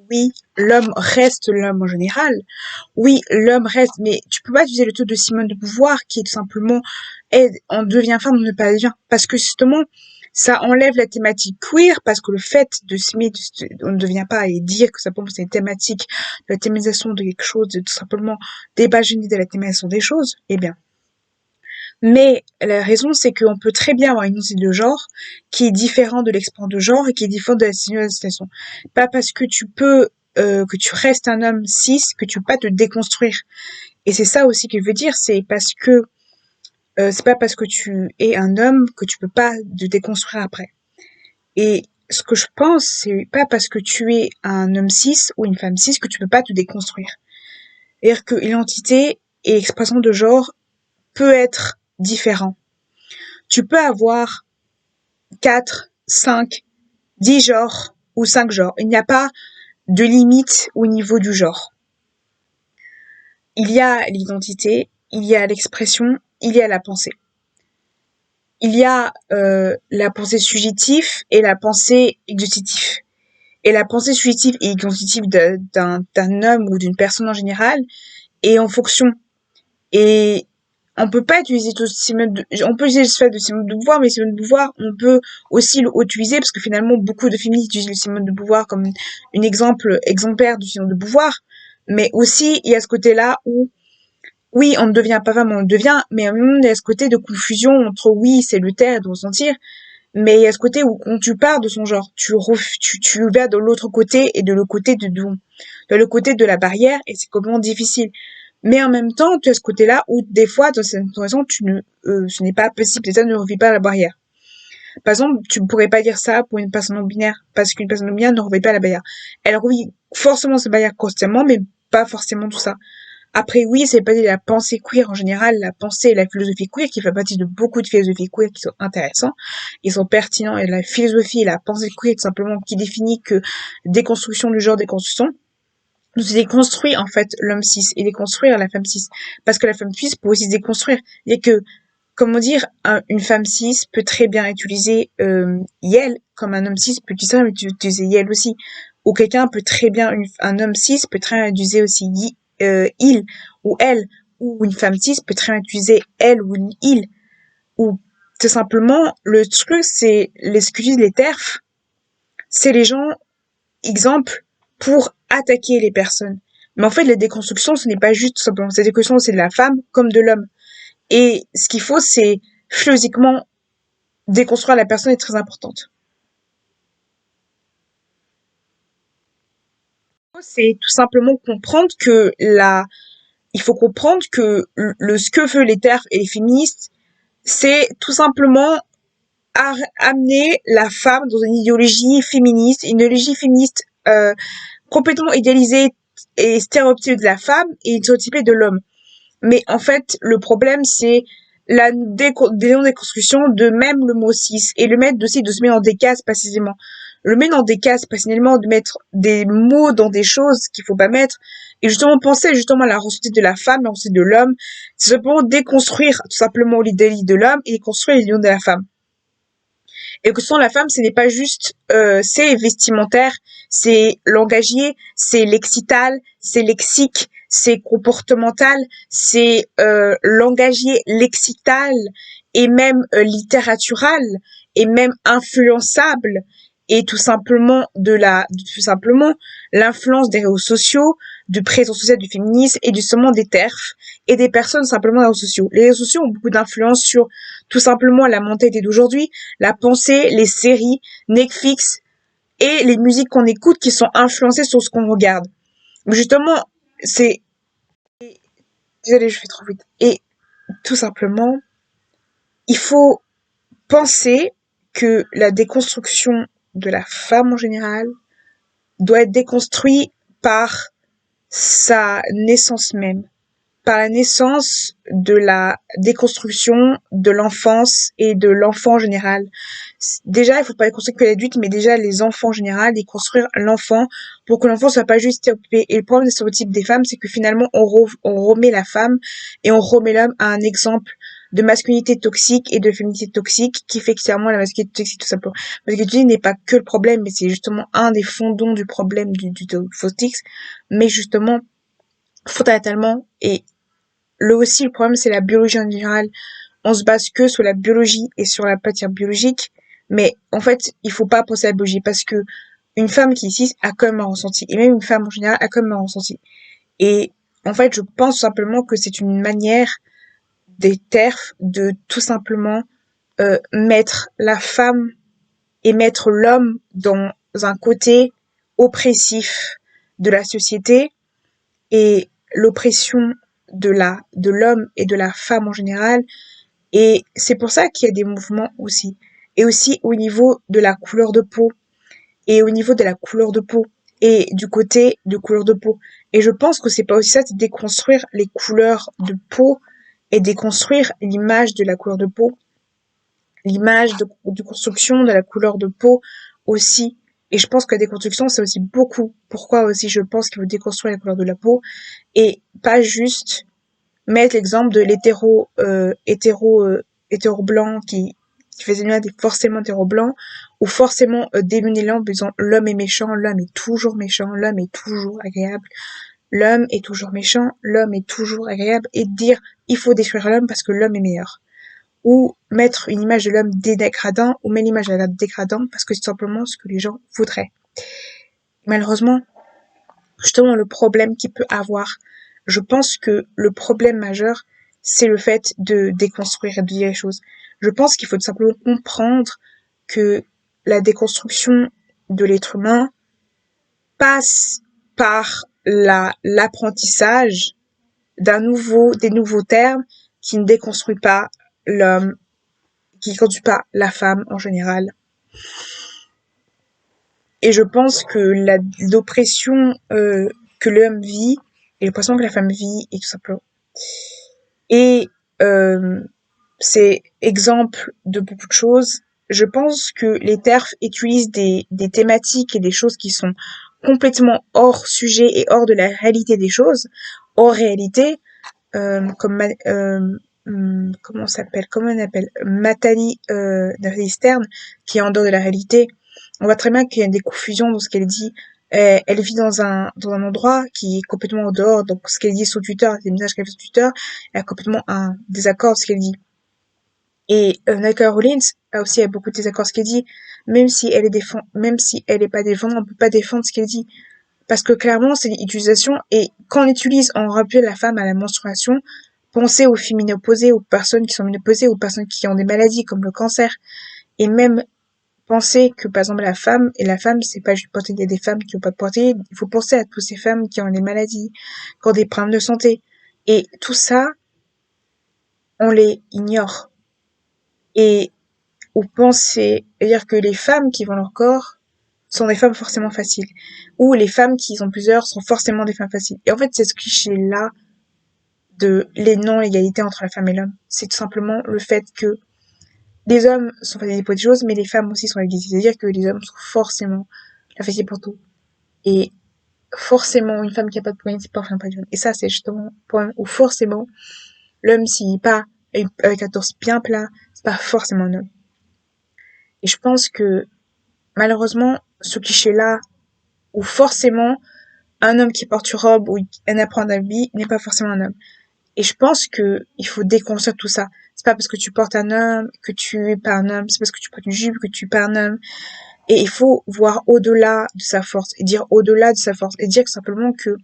Oui, l'homme reste l'homme en général. Oui, l'homme reste, mais tu peux pas utiliser le truc de Simone de Beauvoir qui est tout simplement on devient femme, on ne pas devient. Parce que justement, ça enlève la thématique queer, parce que le fait de s'aimer, on ne devient pas et dire que simplement c'est une thématique, de la thématisation de quelque chose, de tout simplement débat génie de la thématisation des choses, eh bien. Mais la raison, c'est qu'on peut très bien avoir une identité de genre qui est différente de l'expérience de genre et qui est différente de la situation. Pas parce que que tu restes un homme cis, que tu peux pas te déconstruire. Et c'est ça aussi que je veux dire, c'est pas parce que tu es un homme que tu peux pas te déconstruire après. Et ce que je pense, c'est pas parce que tu es un homme cis ou une femme cis que tu peux pas te déconstruire. C'est-à-dire que l'identité et l'expression de genre peut être différent. Tu peux avoir 4, 5, 10 genres ou 5 genres. Il n'y a pas de limite au niveau du genre. Il y a l'identité, il y a l'expression, il y a la pensée. Il y a la pensée subjective et la pensée exhaustive. Et la pensée subjective et exhaustive d'un homme ou d'une personne en général est en fonction. Et on peut pas utiliser tout on peut utiliser le fait de Simone de Beauvoir, mais Simone de Beauvoir, on peut aussi l'utiliser parce que finalement, beaucoup de féministes utilisent le Simone de Beauvoir comme une exemplaire du Simone de Beauvoir. Mais aussi, il y a ce côté-là où, oui, on ne devient pas femme, on le devient, mais il y a ce côté de confusion entre oui, c'est le taire et de ressentir, mais il y a ce côté où quand tu pars de son genre, tu vas de l'autre côté et de le côté de le côté de la barrière et c'est complètement difficile. Mais en même temps, tu as ce côté-là où des fois, dans cette situation, ce n'est pas possible, ça ne revit pas la barrière. Par exemple, tu ne pourrais pas dire ça pour une personne non binaire, parce qu'une personne non binaire ne revit pas la barrière. Elle revit forcément cette barrière constamment, mais pas forcément tout ça. Après, oui, c'est pas la pensée queer en général, la pensée et la philosophie queer qui fait partie de beaucoup de philosophies queer qui sont intéressants, ils sont pertinents, et la philosophie et la pensée queer tout simplement qui définit que déconstruction du genre, déconstruction, nous déconstruire en fait l'homme cis et déconstruire la femme cis. Parce que la femme cis peut aussi se déconstruire. Il y a que, comment dire, une femme cis peut très bien utiliser yel, comme un homme cis peut utiliser yel aussi. Ou quelqu'un peut très bien, un homme cis peut très bien utiliser aussi il ou elle. Ou une femme cis peut très bien utiliser elle ou il. Ou tout simplement, le truc, c'est l'excuse, les terfs, c'est les gens, exemple, pour attaquer les personnes. Mais en fait, la déconstruction, ce n'est pas juste tout simplement cette déconstruction, c'est de la femme comme de l'homme. Et ce qu'il faut, c'est physiquement déconstruire la personne est très importante. C'est tout simplement comprendre que il faut comprendre que ce que veulent les TERF et les féministes, c'est tout simplement amener la femme dans une idéologie féministe complètement idéalisée et stéréotypée de la femme et stéréotypée de l'homme. Mais en fait, le problème, c'est la déconstruction de même le mot cis et le mettre aussi de se mettre dans des cases précisément. Le mettre dans des cases précisément, de mettre des mots dans des choses qu'il faut pas mettre et justement penser justement à la ressenti de la femme et aussi de l'homme. C'est simplement déconstruire tout simplement l'idéologie de l'homme et construire l'idéologie de la femme. Et que sans la femme, ce n'est pas juste c'est vestimentaire, c'est langagier, c'est lexital, c'est lexique, c'est comportemental, c'est langagier, lexital et même littératural et même influençable et tout simplement l'influence des réseaux sociaux, du présence sociale du féminisme et justement des TERF et des personnes simplement des réseaux sociaux. Les réseaux sociaux ont beaucoup d'influence sur tout simplement la mentalité d'aujourd'hui, la pensée, les séries, Netflix et les musiques qu'on écoute qui sont influencées sur ce qu'on regarde. Justement, c'est... Désolée, je fais trop vite. Et tout simplement, il faut penser que la déconstruction de la femme en général doit être déconstruite par sa naissance même, par la naissance de la déconstruction de l'enfance et de l'enfant en général. Déjà, il faut pas construire que l'adulte, mais déjà les enfants en général, déconstruire l'enfant pour que l'enfant soit pas juste stéréotypé. Et le problème des stéréotypes des femmes, c'est que finalement, on remet la femme et on remet l'homme à un exemple de masculinité toxique et de féminité toxique qui fait clairement la masculinité toxique tout simplement. Parce que tu dis n'est pas que le problème, mais c'est justement un des fondons du problème du toxique, mais justement fondamentalement et le problème c'est la biologie en général. On se base que sur la biologie et sur la matière biologique, mais en fait il faut pas penser à la biologie parce que une femme qui est cis a quand même un ressenti et même une femme en général a quand même un ressenti. Et en fait je pense simplement que c'est une manière des TERF de tout simplement mettre la femme et mettre l'homme dans un côté oppressif de la société et l'oppression de l'homme et de la femme en général. Et c'est pour ça qu'il y a des mouvements aussi. Et aussi au niveau de la couleur de peau. Et au niveau de la couleur de peau. Et du côté de couleur de peau. Et je pense que c'est pas aussi ça, c'est déconstruire les couleurs de peau et déconstruire l'image de la couleur de peau. L'image de construction de la couleur de peau aussi. Et je pense que la déconstruction, c'est aussi beaucoup. Pourquoi aussi je pense qu'il faut déconstruire la couleur de la peau et pas juste mettre l'exemple de hétéro blanc qui faisait bien des forcément hétéro blanc ou forcément démener l'homme en disant l'homme est méchant, l'homme est toujours méchant, l'homme est toujours agréable, l'homme est toujours méchant, l'homme est toujours agréable et dire il faut détruire l'homme parce que l'homme est meilleur. Ou mettre une image de l'homme dégradant ou mettre l'image de l'homme dégradant parce que c'est simplement ce que les gens voudraient. Malheureusement, justement le problème qu'il peut avoir, je pense que le problème majeur, c'est le fait de déconstruire et de dire les choses. Je pense qu'il faut tout simplement comprendre que la déconstruction de l'être humain passe par l'apprentissage des nouveaux termes qui ne déconstruit pas l'homme, qui ne déconstruit pas la femme en général. Et je pense que l'oppression que l'homme vit et l'oppression que la femme vit est tout simplement. Et c'est exemple de beaucoup de choses. Je pense que les TERF utilisent des thématiques et des choses qui sont complètement hors sujet et hors de la réalité des choses. Hors réalité, comment on appelle Nathalie Stern, qui est en dehors de la réalité. On voit très bien qu'il y a des confusions dans ce qu'elle dit. Elle vit dans un endroit qui est complètement en dehors, donc ce qu'elle dit sur Twitter, les messages qu'elle fait sur Twitter, elle a complètement un désaccord de ce qu'elle dit. Et Nicole Rollins a aussi beaucoup de désaccords de ce qu'elle dit, même si elle est pas défendante, on peut pas défendre ce qu'elle dit. Parce que clairement, c'est l'utilisation, et quand on utilise, on rappelle la femme à la menstruation, pensez aux filles ménopausées, aux personnes qui sont ménopausées, aux personnes qui ont des maladies comme le cancer, et même penser que par exemple la femme, c'est pas juste porter, il y a des femmes qui ont pas de portée, il faut penser à toutes ces femmes qui ont des maladies, qui ont des problèmes de santé. Et tout ça, on les ignore. Et ou penser, c'est-à-dire que les femmes qui vendent leur corps sont des femmes forcément faciles. Ou les femmes qui sont plusieurs sont forcément des femmes faciles. Et en fait, c'est ce cliché-là de les non-égalités entre la femme et l'homme. C'est tout simplement le fait que les hommes sont faciles pour des choses, mais les femmes aussi sont égalisées. C'est-à-dire que les hommes sont forcément la facile pour tout. Et forcément, une femme qui a pas de poignée, c'est pas une femme pas. Et ça, c'est justement le point où forcément, l'homme, s'il n'est pas avec un torse bien plat, c'est pas forcément un homme. Et je pense que, malheureusement, ce cliché-là, où forcément, un homme qui porte une robe ou un apprend d'habit n'est pas forcément un homme. Et je pense que il faut déconstruire tout ça. C'est pas parce que tu portes un homme que tu es pas un homme. C'est parce que tu portes une jupe que tu es pas un homme. Et il faut voir au-delà de sa force et dire au-delà de sa force et dire simplement que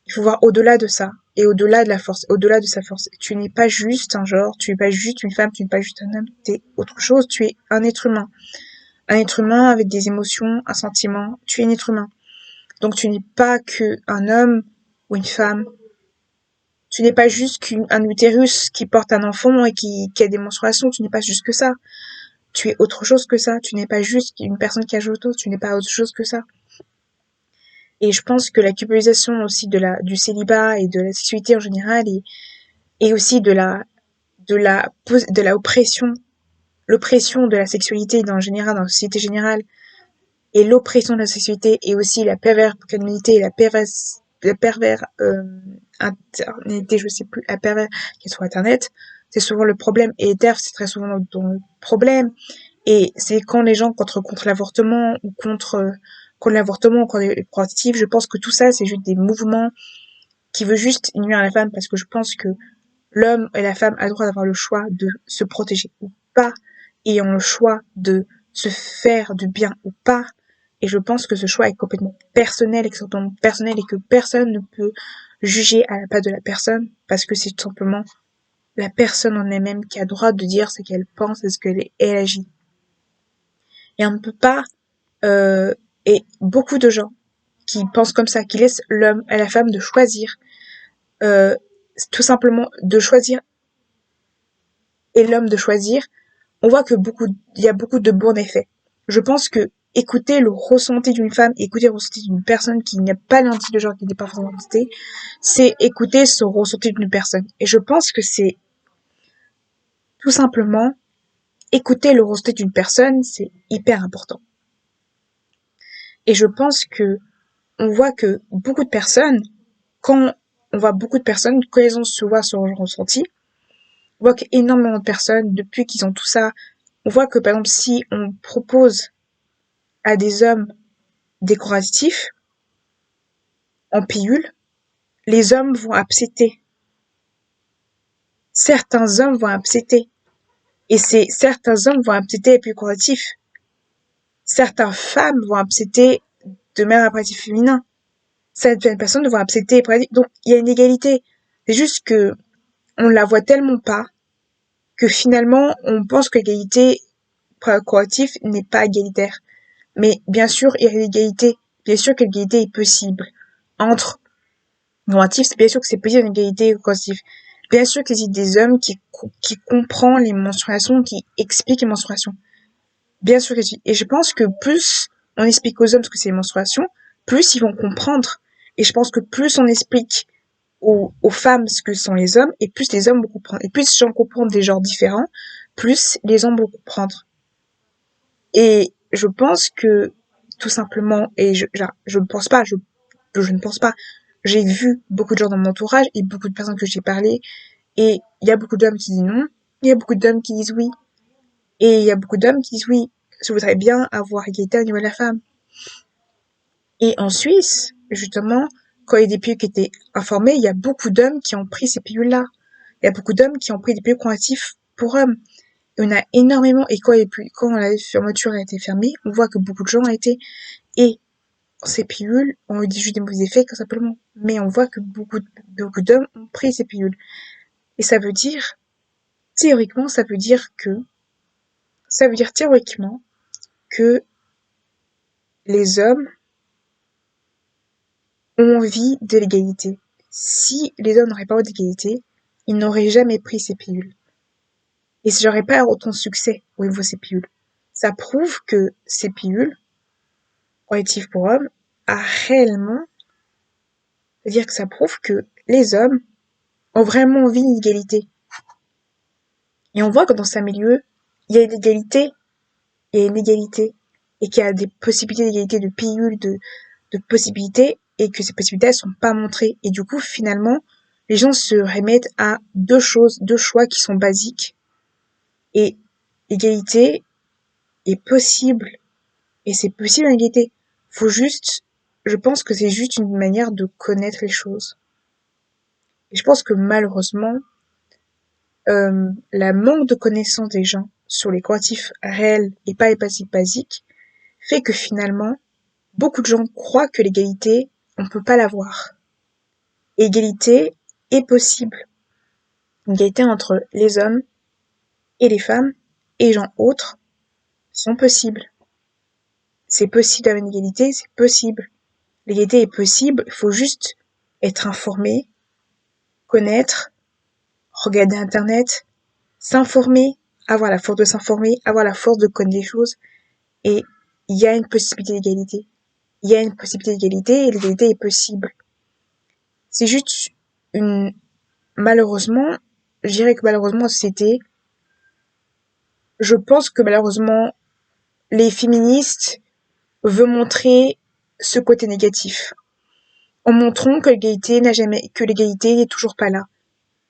il faut voir au-delà de ça et au-delà de la force, au-delà de sa force. Tu n'es pas juste un genre, tu n'es pas juste une femme, tu n'es pas juste un homme, tu es autre chose, tu es un être humain. Un être humain avec des émotions, un sentiment, tu es un être humain. Donc tu n'es pas que un homme ou une femme. Tu n'es pas juste qu'un utérus qui porte un enfant et qui a des menstruations, tu n'es pas juste que ça. Tu es autre chose que ça. Tu n'es pas juste une personne qui a joué auto, tu n'es pas autre chose que ça. Et je pense que la culpabilisation aussi du célibat et de la sexualité en général et aussi de la oppression, l'oppression de la sexualité dans la société générale, et l'oppression de la sexualité et aussi la perversité et la pervers internalité, je sais plus, la pervers qui est sur internet, c'est souvent le problème. Et les TERF, c'est très souvent le problème. Et c'est quand les gens contre l'avortement ou contre l'avortement ou contre les contraceptifs, je pense que tout ça, c'est juste des mouvements qui veulent juste nuire à la femme parce que je pense que l'homme et la femme a le droit d'avoir le choix de se protéger ou pas, et ont le choix de se faire du bien ou pas. Et je pense que ce choix est complètement personnel, extrêmement personnel, et que personne ne peut juger à la place de la personne, parce que c'est tout simplement la personne en elle-même qui a le droit de dire ce qu'elle pense et ce qu'elle agit. Et on ne peut pas, et beaucoup de gens qui pensent comme ça, qui laissent l'homme et la femme de choisir, tout simplement de choisir, et l'homme de choisir, on voit que il y a beaucoup de bons effets. Je pense que écouter le ressenti d'une femme, écouter le ressenti d'une personne qui n'a pas l'identité de genre, qui n'est pas forcément identité, c'est écouter ce ressenti d'une personne. Et je pense que c'est tout simplement écouter le ressenti d'une personne, c'est hyper important. Et je pense que on voit que beaucoup de personnes, quand on voit beaucoup de personnes, quand elles ont se voient sur leur ressenti, on voit qu'énormément de personnes, depuis qu'ils ont tout ça, on voit que par exemple si on propose à des hommes des correctifs en pilule, les hommes vont accepter. Certains hommes vont accepter. Et certains hommes vont accepter les pillules correctives. Certaines femmes vont accepter de même un pratique féminin. Certaines personnes vont accepter les pratiques. Donc, il y a une égalité. C'est juste que on la voit tellement pas que finalement, on pense que l'égalité corrective n'est pas égalitaire. Mais bien sûr, il y a l'égalité. Bien sûr que l'égalité est possible entre normatif, c'est bien sûr que c'est possible une égalité corrective. Bien sûr qu'il existe des hommes qui comprennent les menstruations, qui expliquent les menstruations. Bien sûr que oui. Et je pense que plus on explique aux hommes ce que c'est les menstruations, plus ils vont comprendre. Et je pense que plus on explique aux femmes ce que sont les hommes, et plus les hommes vont comprendre. Et plus les gens comprennent des genres différents, plus les hommes vont comprendre. Et je pense que, tout simplement, et je ne pense pas, je ne pense pas, j'ai vu beaucoup de gens dans mon entourage et beaucoup de personnes que j'ai parlé, et il y a beaucoup d'hommes qui disent non, il y a beaucoup d'hommes qui disent oui, et il y a beaucoup d'hommes qui disent oui, je voudrais bien avoir égalité au niveau de la femme. Et en Suisse, justement, quand il y a des pilules qui étaient informées, il y a beaucoup d'hommes qui ont pris ces pilules-là. Il y a beaucoup d'hommes qui ont pris des pilules contraceptives pour hommes. Et on a énormément, et quand la fermeture a été fermée, on voit que beaucoup de gens ont été, et ces pilules ont eu juste des mauvais effets, tout simplement. Mais on voit que beaucoup d'hommes ont pris ces pilules. Et ça veut dire, théoriquement, que les hommes ont envie de l'égalité. Si les hommes n'auraient pas envie d'égalité, ils n'auraient jamais pris ces pilules. Et j'aurais pas autant de succès au niveau de ces pilules. Ça prouve que ces pilules, correctives pour hommes, a réellement, c'est-à-dire que ça prouve que les hommes ont vraiment envie d'égalité. Et on voit que dans ces milieux, il y a une égalité, et qu'il y a des possibilités d'égalité de pilules, de possibilités, et que ces possibilités, elles sont pas montrées. Et du coup, finalement, les gens se remettent à deux choix qui sont basiques. Et égalité est possible. Et c'est possible l'égalité. Je pense que c'est juste une manière de connaître les choses. Et je pense que malheureusement, la manque de connaissance des gens sur les correctifs réels et pas les passifs basiques fait que finalement, beaucoup de gens croient que l'égalité, on peut pas l'avoir. Égalité est possible. L'égalité entre les hommes et les femmes et les gens autres sont possibles. C'est possible d'avoir une égalité, c'est possible. L'égalité est possible, il faut juste être informé, connaître, regarder Internet, s'informer, avoir la force de s'informer, avoir la force de connaître les choses, et il y a une possibilité d'égalité. Il y a une possibilité d'égalité et l'égalité est possible. C'est juste malheureusement, je dirais que malheureusement en société, je pense que malheureusement, les féministes veulent montrer ce côté négatif. En montrant que l'égalité n'est toujours pas là.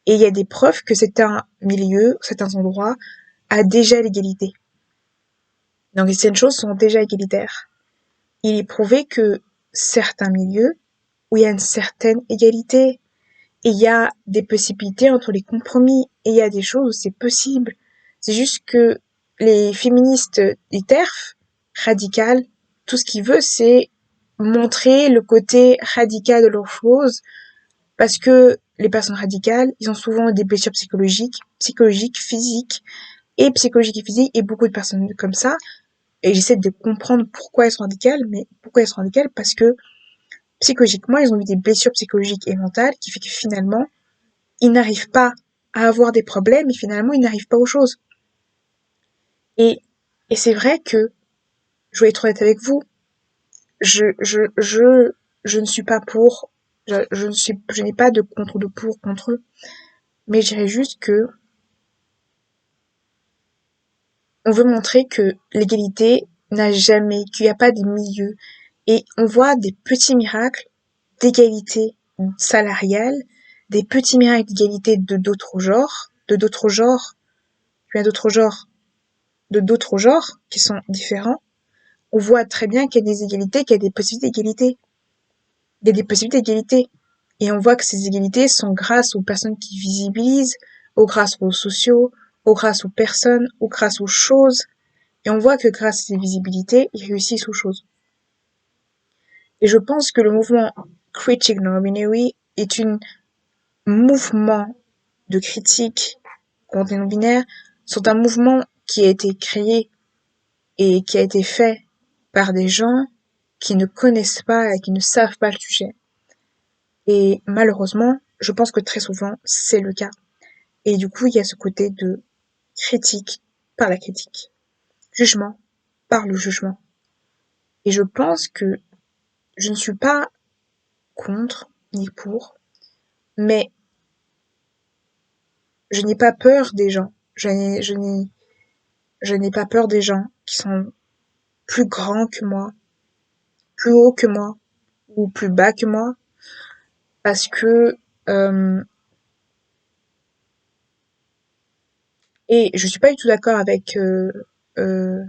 Et il y a des preuves que certains milieux, certains endroits, a déjà l'égalité. Donc certaines choses sont déjà égalitaires. Il est prouvé que certains milieux où il y a une certaine égalité, et il y a des possibilités entre les compromis, et il y a des choses où c'est possible. C'est juste que les féministes des TERF, radicales, tout ce qu'ils veulent, c'est montrer le côté radical de leurs choses, parce que les personnes radicales, ils ont souvent des blessures psychologiques, physiques, et psychologiques et physiques, et beaucoup de personnes comme ça, et j'essaie de comprendre pourquoi elles sont radicales, mais pourquoi elles sont radicales? Parce que psychologiquement, ils ont eu des blessures psychologiques et mentales qui fait que finalement, ils n'arrivent pas à avoir des problèmes et finalement, ils n'arrivent pas aux choses. Et, et c'est vrai que, je vais être honnête avec vous, je ne suis pas pour, je n'ai pas de contre eux, mais je dirais juste que on veut montrer que l'égalité n'a jamais, qu'il n'y a pas des milieux. Et on voit des petits miracles d'égalité salariale, des petits miracles d'égalité puis de d'autres genres qui sont différents. On voit très bien qu'il y a des égalités, qu'il y a des possibilités d'égalité. Il y a des possibilités d'égalité. Et on voit que ces égalités sont grâce aux personnes qui visibilisent, ou grâce aux sociaux, ou grâce aux personnes, ou grâce aux choses. Et on voit que grâce à ces visibilités, ils réussissent aux choses. Et je pense que le mouvement Critique Non-Binary est un mouvement de critique contre les non-binaires, sont un mouvement qui a été créé et qui a été fait par des gens qui ne connaissent pas et qui ne savent pas le sujet. Et malheureusement, je pense que très souvent, c'est le cas. Et du coup, il y a ce côté de critique par la critique, jugement par le jugement. Et je pense que je ne suis pas contre ni pour, mais je n'ai pas peur des gens. Je n'ai pas peur des gens qui sont plus grands que moi, plus hauts que moi, ou plus bas que moi, parce que et je suis pas du tout d'accord avec euh,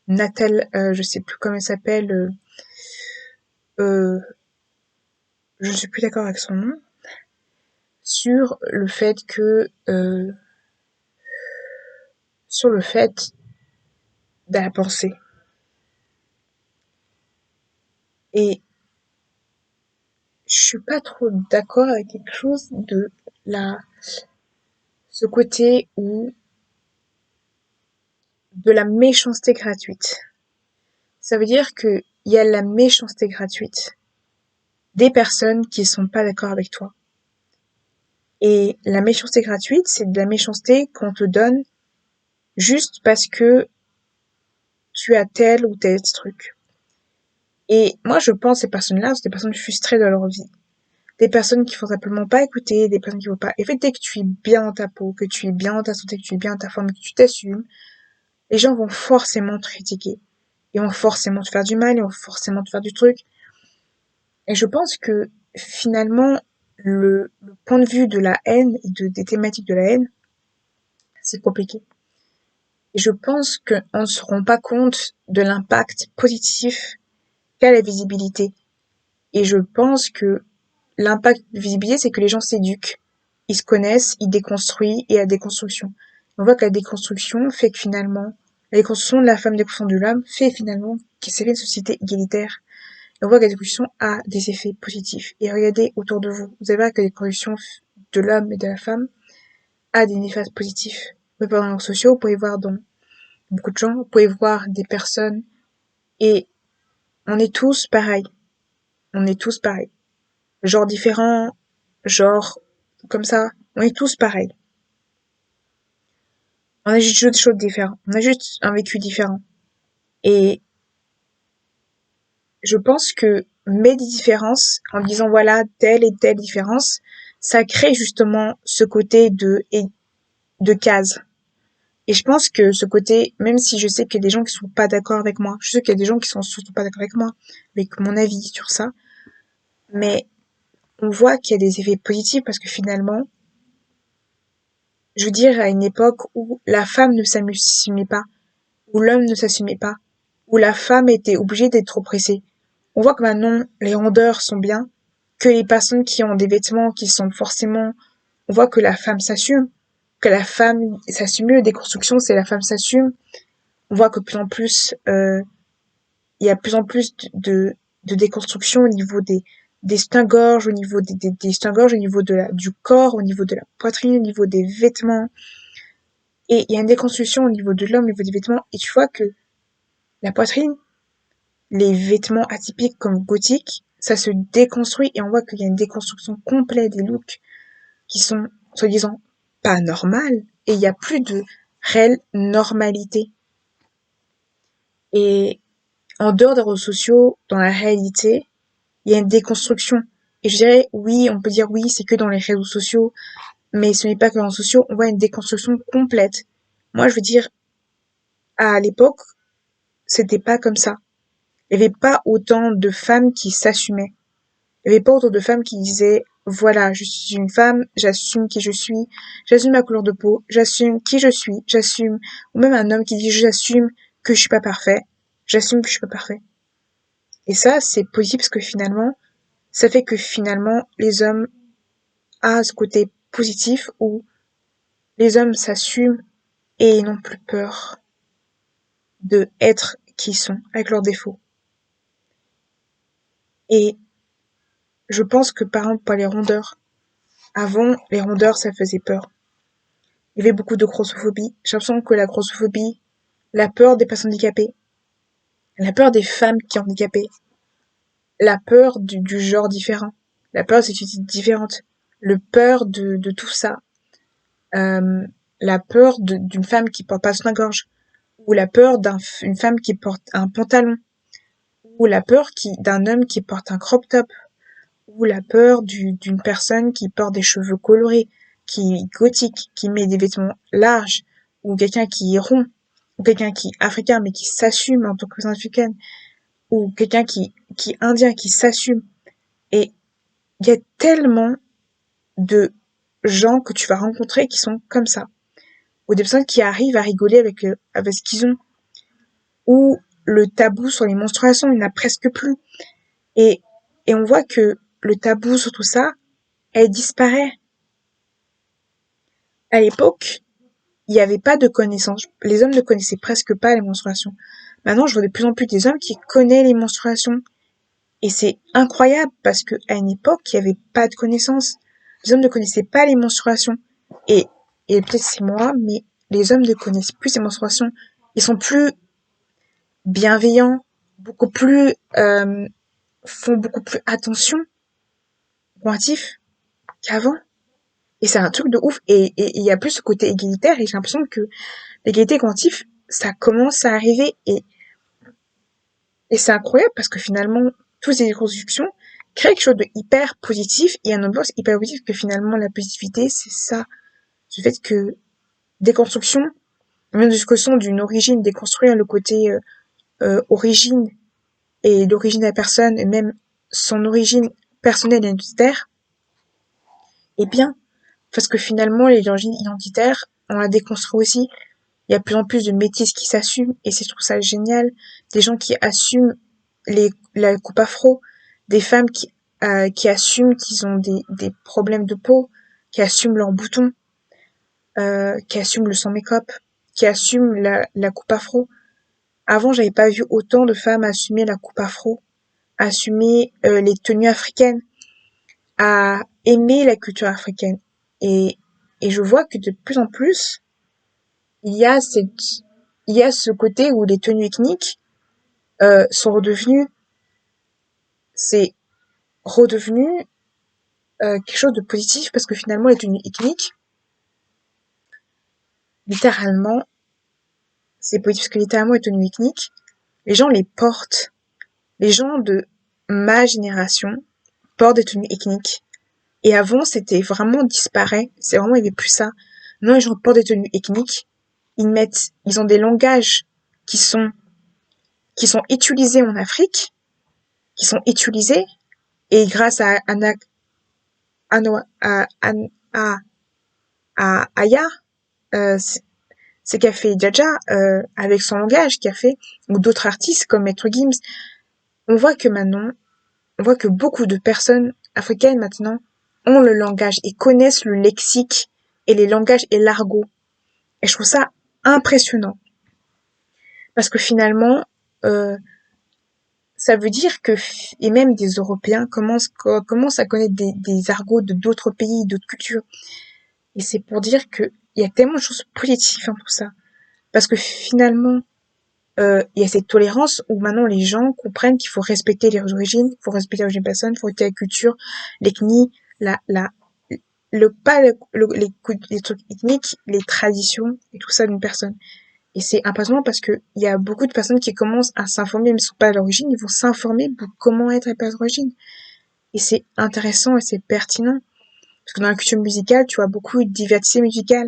Natal, je sais plus comment elle s'appelle, euh, je suis plus d'accord avec son nom, sur le fait que sur le fait de la pensée. Et je suis pas trop d'accord avec quelque chose de la ce côté où de la méchanceté gratuite. Ça veut dire que il y a la méchanceté gratuite des personnes qui sont pas d'accord avec toi. Et la méchanceté gratuite, c'est de la méchanceté qu'on te donne juste parce que tu as tel ou tel truc. Et moi, je pense que ces personnes-là, c'est des personnes frustrées dans leur vie. Des personnes qui font simplement pas écouter, des personnes qui vont pas. Et fait, dès que tu es bien dans ta peau, que tu es bien dans ta santé, que tu es bien dans ta forme, que tu t'assumes, les gens vont forcément te critiquer. Ils vont forcément te faire du mal, ils vont forcément te faire du truc. Et je pense que finalement, le point de vue de la haine et des thématiques de la haine, c'est compliqué. Et je pense qu'on ne se rend pas compte de l'impact positif qu'a la visibilité. Et je pense que l'impact de visibilité, c'est que les gens s'éduquent, ils se connaissent, ils déconstruisent et la déconstruction. On voit que la déconstruction fait que finalement, la déconstruction de la femme, la déconstruction de l'homme fait finalement que c'est une société égalitaire. Et on voit que la déconstruction a des effets positifs. Et regardez autour de vous. Vous allez voir que la déconstruction de l'homme et de la femme a des effets positifs. Vous pouvez voir dans les réseaux sociaux, vous pouvez voir dans beaucoup de gens, vous pouvez voir des personnes et on est tous pareils. On est tous pareils. Genre différents, genre comme ça, on est tous pareils. On a juste des choses différentes. On a juste un vécu différent. Et je pense que mettre des différences en disant voilà telle et telle différence, ça crée justement ce côté de case. Et je pense que ce côté, même si je sais qu'il y a des gens qui sont pas d'accord avec moi, je sais qu'il y a des gens qui sont surtout pas d'accord avec moi, avec mon avis sur ça, mais on voit qu'il y a des effets positifs parce que finalement, Je veux dire, à une époque où la femme ne s'assumait pas, où l'homme ne s'assumait pas, où la femme était obligée d'être oppressée. On voit que maintenant, les rondeurs sont bien, que les personnes qui ont des vêtements qui sont forcément... On voit que la femme s'assume, que la femme s'assume mieux. Déconstruction, c'est la femme s'assume. On voit que de plus en plus, il y a de plus en plus de déconstruction au niveau des soutiens-gorge, au niveau des soutiens-gorge, au niveau du corps, au niveau de la poitrine, au niveau des vêtements. Et il y a une déconstruction au niveau de l'homme, au niveau des vêtements. Et tu vois que la poitrine, les vêtements atypiques comme gothiques, ça se déconstruit et on voit qu'il y a une déconstruction complète des looks qui sont, soi-disant, pas normales. Et il y a plus de réelle normalité. Et en dehors des réseaux sociaux, dans la réalité, il y a une déconstruction. Et je dirais, oui, on peut dire oui, c'est que dans les réseaux sociaux, mais ce n'est pas que dans les réseaux sociaux, on voit une déconstruction complète. Moi, je veux dire, à l'époque, c'était pas comme ça. Il n'y avait pas autant de femmes qui s'assumaient. Il n'y avait pas autant de femmes qui disaient, voilà, je suis une femme, j'assume qui je suis, j'assume ma couleur de peau, j'assume qui je suis, j'assume, ou même un homme qui dit, j'assume que je suis pas parfait, j'assume que je suis pas parfait. Et ça, c'est positif parce que finalement, ça fait que finalement, les hommes ont ce côté positif où les hommes s'assument et n'ont plus peur de être qui ils sont, avec leurs défauts. Et je pense que par exemple, pour les rondeurs, avant, les rondeurs, ça faisait peur. Il y avait beaucoup de grossophobie. J'ai l'impression que la grossophobie, la peur des personnes handicapées, la peur des femmes qui sont handicapées, la peur du genre différent, la peur des études différentes, le peur de tout ça, euh, la peur d'une femme qui porte pas soutien-gorge, ou la peur d'une femme qui porte un pantalon, ou la peur d'un homme qui porte un crop top, ou la peur d'une personne qui porte des cheveux colorés, qui est gothique, qui met des vêtements larges, ou quelqu'un qui est rond, ou quelqu'un qui est africain mais qui s'assume en tant que personne africaine, ou quelqu'un qui est indien, qui s'assume. Et il y a tellement de gens que tu vas rencontrer qui sont comme ça, ou des personnes qui arrivent à rigoler avec ce qu'ils ont, ou le tabou sur les menstruations, il n'y en a presque plus. Et, et on voit que le tabou sur tout ça, elle disparaît. À l'époque, il n'y avait pas de connaissances. Les hommes ne connaissaient presque pas les menstruations. Maintenant, je vois de plus en plus des hommes qui connaissent les menstruations. Et c'est incroyable parce qu'à une époque, il n'y avait pas de connaissances. Les hommes ne connaissaient pas les menstruations. Et, et peut-être c'est moi, mais les hommes ne connaissent plus les menstruations. Ils sont plus bienveillants, beaucoup plus, font beaucoup plus attention, pointifs qu'avant. Et c'est un truc de ouf. Et il y a plus ce côté égalitaire et j'ai l'impression que l'égalité quantif, ça commence à arriver et c'est incroyable parce que finalement, toutes ces constructions créent quelque chose de hyper positif et un ambiance hyper positif que finalement la positivité, c'est ça. Le fait que déconstruction, même discussion d'une origine, déconstruire le côté origine et l'origine de la personne et même son origine personnelle et identitaire, est bien. Parce que finalement, les origines identitaires, on la déconstruit aussi. Il y a de plus en plus de métis qui s'assument et je trouve ça génial. Des gens qui assument la coupe afro, des femmes qui assument qu'ils ont des problèmes de peau, qui assument leurs boutons, qui assument le sans make-up, qui assument la coupe afro. Avant, j'avais pas vu autant de femmes assumer la coupe afro, assumer les tenues africaines, à aimer la culture africaine. Et, et je vois que de plus en plus, il y a il y a ce côté où les tenues ethniques sont redevenues, c'est redevenu quelque chose de positif parce que finalement les tenues ethniques, littéralement, c'est positif parce que littéralement les tenues ethniques, les gens les portent. Les gens de ma génération portent des tenues ethniques. Et avant, c'était vraiment disparait. C'est vraiment, il n'y avait plus ça. Non, les gens portent des tenues ethniques. Ils ont des langages qui sont, qui sont utilisés en Afrique, qui sont utilisés. Et grâce à Aya, c'est qu'a fait Jaja avec son langage, qu'a fait, ou d'autres artistes comme Maître Gims. On voit que maintenant, on voit que beaucoup de personnes africaines maintenant ont le langage et connaissent le lexique et les langages et l'argot. Et je trouve ça impressionnant. Parce que finalement, euh, ça veut dire que, et même des Européens commencent à connaître des argots de d'autres pays, d'autres cultures. Et c'est pour dire que il y a tellement de choses positives dans tout ça. Parce que finalement, il y a cette tolérance où maintenant les gens comprennent qu'il faut respecter les origines, il faut respecter les origines des personnes, il faut respecter la culture, l'ethnie, la, pas les trucs ethniques, les traditions et tout ça d'une personne. Et c'est impressionnant parce que il y a beaucoup de personnes qui commencent à s'informer, même si ce sont pas à l'origine, ils vont s'informer pour comment être à l'origine. Et c'est intéressant et c'est pertinent. Parce que dans la culture musicale, tu as beaucoup de diversité musicale.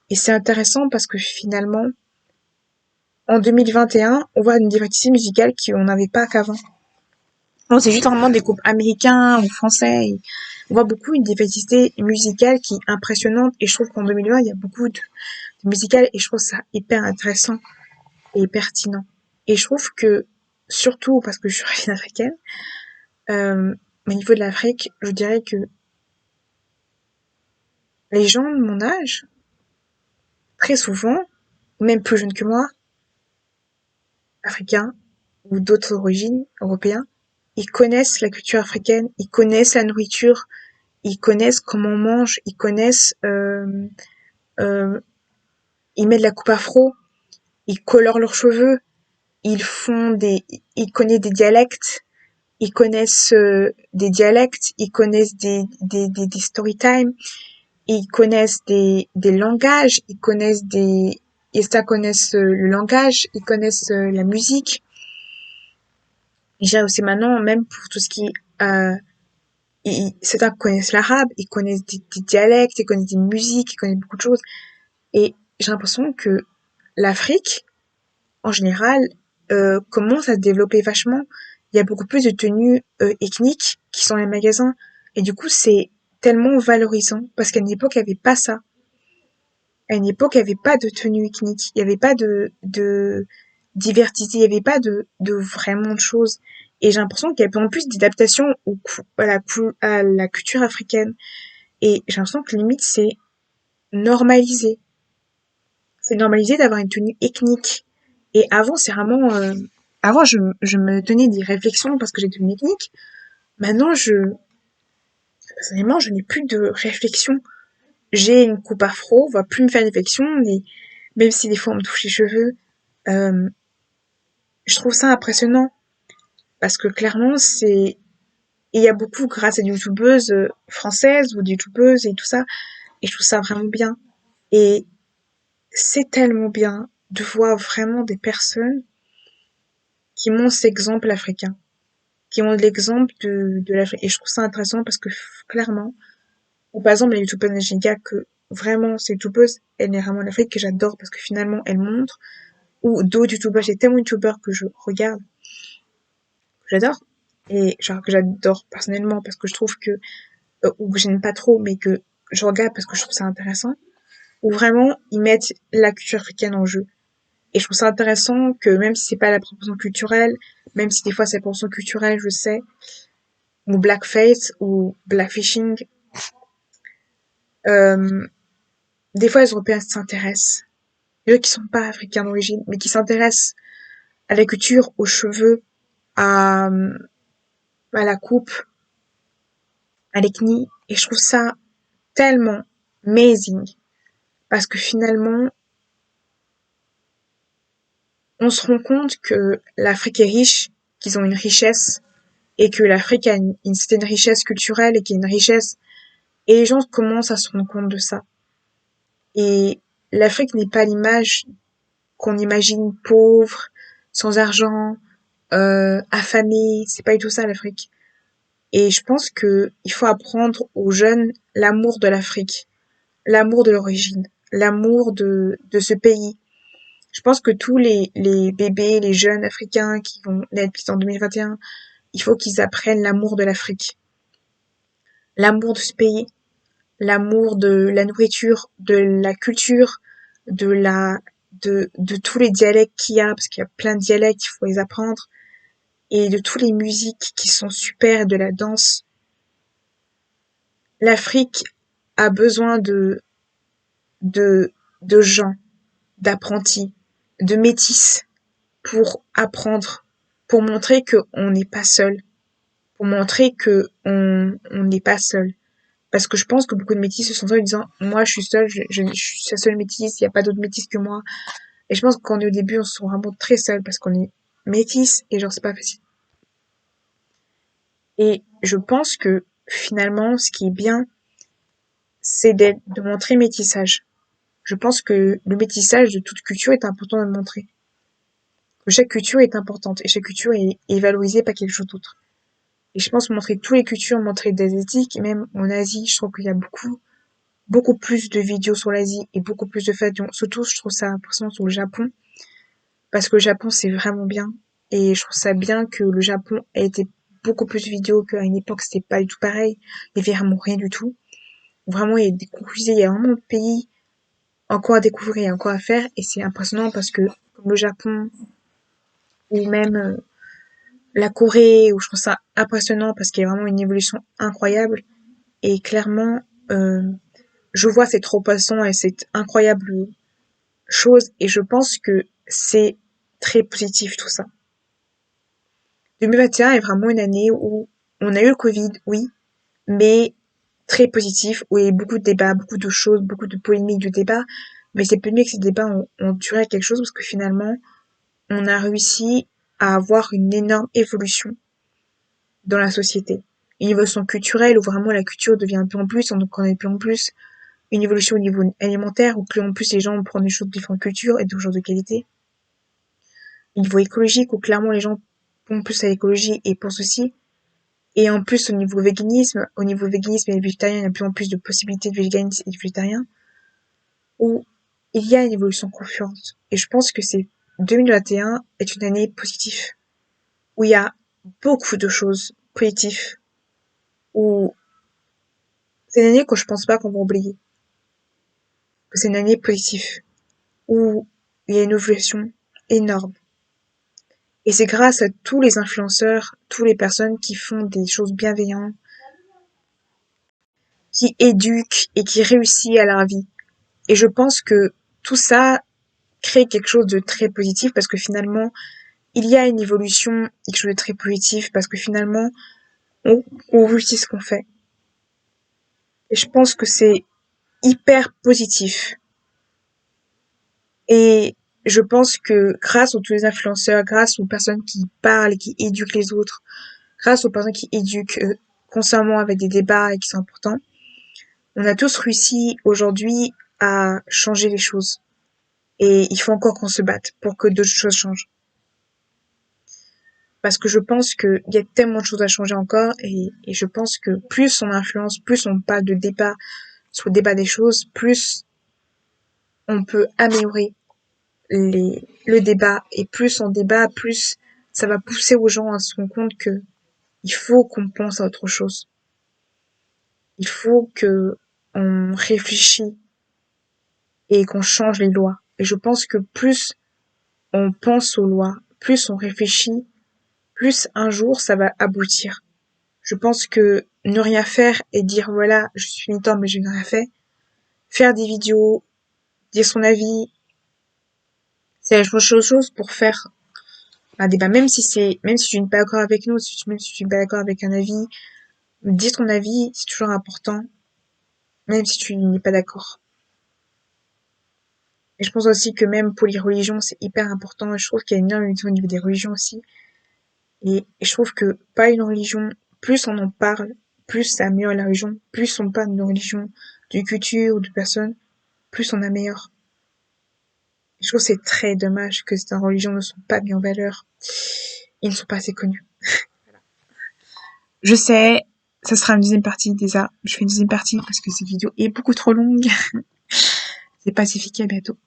Et c'est intéressant parce que finalement, en 2021, on voit une diversité musicale qu'on n'avait pas qu'avant. Non, c'est juste vraiment des groupes américains ou français. Et on voit beaucoup une diversité musicale qui est impressionnante. Et je trouve qu'en 2020, il y a beaucoup de musicales et je trouve ça hyper intéressant et pertinent. Et je trouve que, surtout parce que je suis origine africaine, au niveau de l'Afrique, je dirais que les gens de mon âge, très souvent, même plus jeunes que moi, africains ou d'autres origines, européens, ils connaissent la culture africaine, ils connaissent la nourriture, ils connaissent comment on mange, ils connaissent, euh, ils mettent de la coupe afro, ils colorent leurs cheveux, ils connaissent des dialectes, ils connaissent des dialectes, ils connaissent des story time, ils connaissent des langages, ils connaissent le langage, ils connaissent la musique. Déjà aussi maintenant, même pour tout ce qui est, certains connaissent l'arabe, ils connaissent des dialectes, ils connaissent des musiques, ils connaissent beaucoup de choses. Et j'ai l'impression que l'Afrique, en général, commence à se développer vachement. Il y a beaucoup plus de tenues ethniques qui sont dans les magasins. Et du coup, c'est tellement valorisant parce qu'à une époque, il n'y avait pas ça. À une époque, il n'y avait pas de tenue ethnique, il n'y avait pas de diversité, il n'y avait pas de vraiment de choses. Et j'ai l'impression qu'il y a de plus en plus d'adaptations à la culture africaine. Et j'ai l'impression que limite, c'est normalisé. C'est normalisé d'avoir une tenue ethnique. Et avant, c'est vraiment... avant, je me tenais des réflexions parce que j'ai une tenue ethnique. Maintenant, personnellement, je n'ai plus de réflexion. J'ai une coupe afro, on va plus me faire réflexion, mais même si des fois on me touche les cheveux, euh, je trouve ça impressionnant. Parce que clairement, il y a beaucoup grâce à des youtubeuses françaises ou des youtubeuses et tout ça. Et je trouve ça vraiment bien. Et c'est tellement bien de voir vraiment des personnes qui montrent cet exemple africain, qui ont l'exemple de l'Afrique. Et je trouve ça intéressant parce que clairement, ou par exemple la youtubeuse Najinka, que vraiment cette youtubeuse, elle est vraiment l'Afrique que j'adore parce que finalement elle montre, ou d'autres youtubeurs, j'ai tellement de youtubeurs que je regarde, que j'adore, et genre que j'adore personnellement parce que je trouve que, ou que j'aime pas trop, mais que je regarde parce que je trouve ça intéressant, où vraiment ils mettent la culture africaine en jeu. Et je trouve ça intéressant que même si c'est pas la proportion culturelle, même si des fois c'est la proportion culturelle, je sais, ou blackface, ou blackfishing, euh, des fois les Européens s'intéressent. Eux qui sont pas africains d'origine, mais qui s'intéressent à la culture, aux cheveux, à, à la coupe, à l'ethnie. Et je trouve ça tellement amazing. Parce que finalement, on se rend compte que l'Afrique est riche, qu'ils ont une richesse, et que l'Afrique a une certaine richesse culturelle et qu'il y a une richesse. Et les gens commencent à se rendre compte de ça. Et l'Afrique n'est pas l'image qu'on imagine pauvre, sans argent, affamée. C'est pas du tout ça l'Afrique. Et je pense que il faut apprendre aux jeunes l'amour de l'Afrique, l'amour de l'origine, l'amour de ce pays. Je pense que tous les bébés, les jeunes africains qui vont naître en 2021, il faut qu'ils apprennent l'amour de l'Afrique, l'amour de ce pays, l'amour de la nourriture, de la culture, de tous les dialectes qu'il y a, parce qu'il y a plein de dialectes, il faut les apprendre, et de toutes les musiques qui sont super, de la danse. L'Afrique a besoin de, de gens, d'apprentis, de métis pour apprendre, pour montrer qu'on n'est pas seul, pour montrer on n'est pas seul. Parce que je pense que beaucoup de métis se sont seuls en disant moi je suis seule, je suis la seule métisse, il n'y a pas d'autres métis que moi. Et je pense que quand on est au début, on se sent vraiment très seul parce qu'on est métis et genre c'est pas facile. Et je pense que finalement, ce qui est bien, c'est de montrer métissage. Je pense que le métissage de toute culture est important de le montrer. Que chaque culture est importante et chaque culture est valorisée par quelque chose d'autre. Et je pense montrer toutes les cultures, montrer des asiatiques, et même en Asie, je trouve qu'il y a beaucoup plus de vidéos sur l'Asie et beaucoup plus de faits. Surtout, je trouve ça impressionnant sur le Japon, parce que le Japon, c'est vraiment bien. Et je trouve ça bien que le Japon ait été beaucoup plus de vidéos qu'à une époque, c'était pas du tout pareil. Il y avait vraiment rien du tout. Vraiment, il y a des conclusions, il y a vraiment de pays encore à découvrir et encore à faire. Et c'est impressionnant parce que, comme le Japon, ou même la Corée, où je trouve ça impressionnant parce qu'il y a vraiment une évolution incroyable. Et clairement, euh, je vois ces trop poissons et cette incroyable chose et je pense que c'est très positif tout ça. 2021 est vraiment une année où on a eu le Covid, oui, mais très positif, où il y a eu beaucoup de débats, beaucoup de choses, beaucoup de polémiques, de débats, mais c'est peut-être mieux que ces débats ont duré à quelque chose parce que finalement, on a réussi à avoir une énorme évolution dans la société. Une évolution culturelle où vraiment la culture devient un peu en plus, on connaît plus en plus, une évolution au niveau alimentaire où plus en plus les gens prennent des choses de différentes cultures et de choses de qualité. Au niveau écologique où clairement les gens font plus à l'écologie et pensent aussi. Et en plus au niveau véganisme et végétarien, il y a de plus en plus de possibilités de véganisme et de végétarien où il y a une évolution confiante. Et je pense que c'est 2021 est une année positive où il y a beaucoup de choses positives où c'est une année que je pense pas qu'on va oublier. Que c'est une année positive où il y a une évolution énorme. Et c'est grâce à tous les influenceurs, toutes les personnes qui font des choses bienveillantes, qui éduquent et qui réussissent à leur vie. Et je pense que tout ça crée quelque chose de très positif parce que finalement, il y a une évolution, quelque chose de très positif parce que finalement, on réussit ce qu'on fait. Et je pense que c'est hyper positif. Et je pense que grâce aux tous les influenceurs, grâce aux personnes qui parlent et qui éduquent les autres, grâce aux personnes qui éduquent constamment avec des débats et qui sont importants, on a tous réussi aujourd'hui à changer les choses. Et il faut encore qu'on se batte pour que d'autres choses changent. Parce que je pense qu'il y a tellement de choses à changer encore et je pense que plus on influence, plus on parle de débat sur le débat des choses, plus on peut améliorer le débat et plus on débat, plus ça va pousser aux gens à se rendre compte que il faut qu'on pense à autre chose. Il faut que on réfléchisse et qu'on change les lois. Et je pense que plus on pense aux lois, plus on réfléchit, plus un jour ça va aboutir. Je pense que ne rien faire et dire voilà, je suis militant mais je n'ai rien fait, faire des vidéos, dire son avis, c'est la chose pour faire un débat, même si tu n'es pas d'accord avec nous, même si tu n'es pas d'accord avec un avis, dire ton avis, c'est toujours important, même si tu n'es pas d'accord. Et je pense aussi que même pour les religions, c'est hyper important. Je trouve qu'il y a une énorme unité au niveau des religions aussi. Et je trouve que pas une religion, plus on en parle, plus ça améliore la religion, plus on parle de religion, de culture, de personnes, plus on améliore. Je trouve que c'est très dommage que certaines religions ne sont pas mis en valeur. Ils ne sont pas assez connus. Je sais, ça sera une deuxième partie déjà. Je fais une deuxième partie parce que cette vidéo est beaucoup trop longue. C'est pacifique, à bientôt.